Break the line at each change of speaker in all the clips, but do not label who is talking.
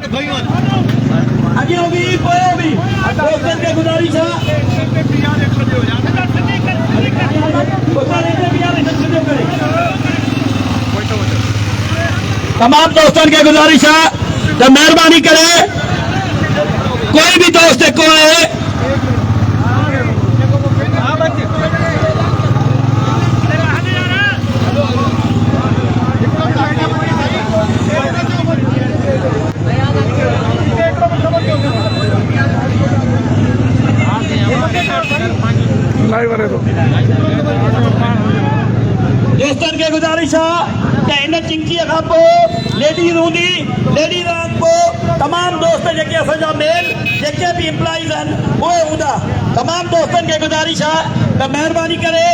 अगे होगी कोई होगी दोस्तन के गुजारिश है तमाम दोस्तन के गुजारिश है तो मेहरबानी करे कोई भी दोस्त को है दोस्तन के गुजारिश है इन चिंकी खां लेडीज हूंदी लेडीज तमाम दोस्त जेके असांजा मेल जेके भी एम्प्लॉइज आहिनि उहे हूंदा तमाम दोस्तन के गुजारिश है तो मेहरबानी करे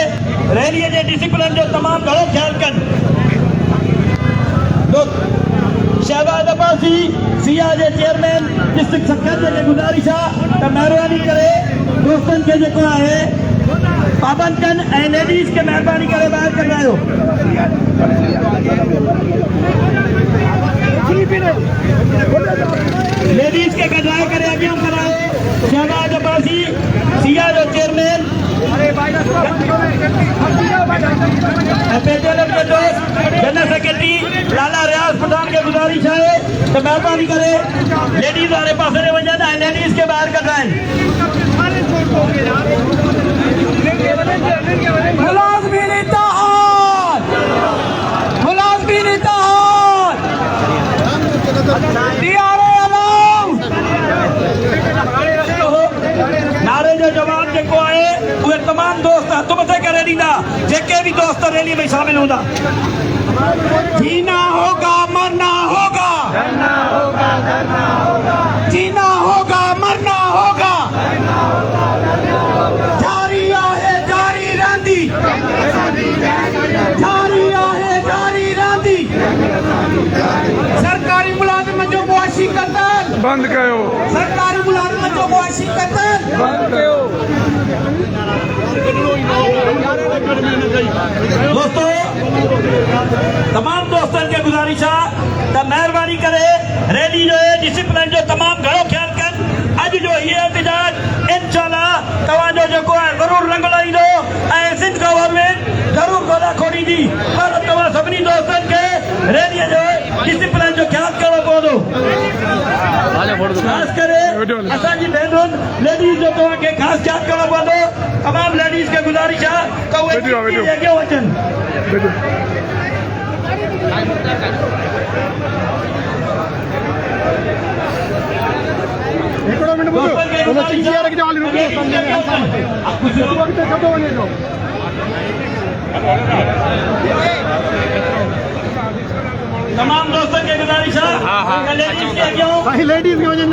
रैलीअ जे डिसिप्लिन जो तमाम घणो ख्याल कनि शहबाज अब्बासी सिया जे चेयरमैन डिस्ट्रिक्ट सेक्रेटरी के गुजारिश है तो मेहरबानी करे दोस्तन के जेको है पाबंद कन ऐं लेडीज के मेहरबानी करे ॿाहिरि कढायो लेडीज के कढाए करे अॻियां करायो शहबाज अब्बासी सिया जो चेयरमैन जनरल सेक्रेटरी लाला रियाज पठान के गुजारिश है तो मेहरबानी करे लेडीज वाले पासे ने वञनि ऐं लेडीज के ॿाहिरि कढाइनि मुलाज़िमीन इत्तेहाद मुलाज़िमीन इत्तेहाद नारे जो जवाब जेको आहे उहे तमाम दोस्त हथ मथे करे ॾींदा जेके भी दोस्त रैली में शामिल हूंदा जीना होगा मरना होगा जीना होगा मरना होगा जारी आहे जारी रहंदी जारी आहे जारी रहंदी सरकारी मुलाज़िम जो मुआशी कतल
बंद कयो
सरकारी मुलाज़िम जो मुआशी कतल
बंद कयो
दोस्तों तमाम दोस्तन के गुजारिश है तो मेहरबानी करे रैली जो है डिसिप्लिन जो तमाम घणो ख्याल कन अज जो ये एहतजाज इंशाल्लाह तवाजो जो है जरूर रंग लाइदो ऐं सिंध गवर्नमेंट जरूर गोला खोड़ी दी पर तवा सभी दोस्तन के रैली जो डिसिप्लिन जो ख्याल करो पवंदो खास करे असांजी भेनरुनि लेडीज जो तव्हां खे ख़ासि ख्याल करणो पवंदो तमाम लेडीज के गुजारिश है तो उहे अॻियां अचनि तमाम दोस्तों के गुजारिश है लेडीज की वजह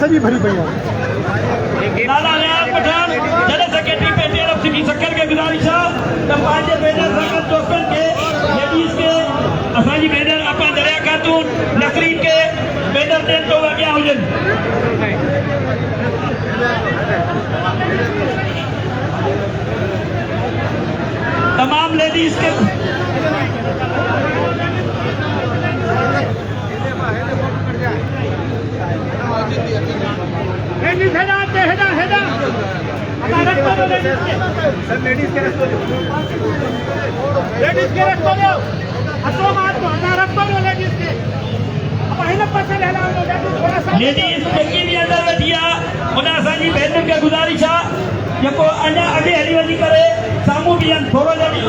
सभी भरी पई लाला रियाज पठान जनरल सेक्रेटरी पेटीएम ऑफ सिटी सक्कर के गुजारिश है तो पंहिंजे बैनर संगत दोस्तन के लेडीज के असांजी बैनर अपा दरिया खातून नसरीन के बैनर ॾियनि तो अॻियां हुजनि तमाम लेडीज के
लेडीज के रस्तो दो असो मार तो रस्तो दो लेडीज के अब हिन पासे ले लाओ थोड़ा सा
लेडीज जेकी भी अंदर वेठी आहे उन असांजी भेनरुनि खे गुजारिश आहे जेको अञा अॻे हली वञी करे साम्हूं बीहनि थोरो जल्दी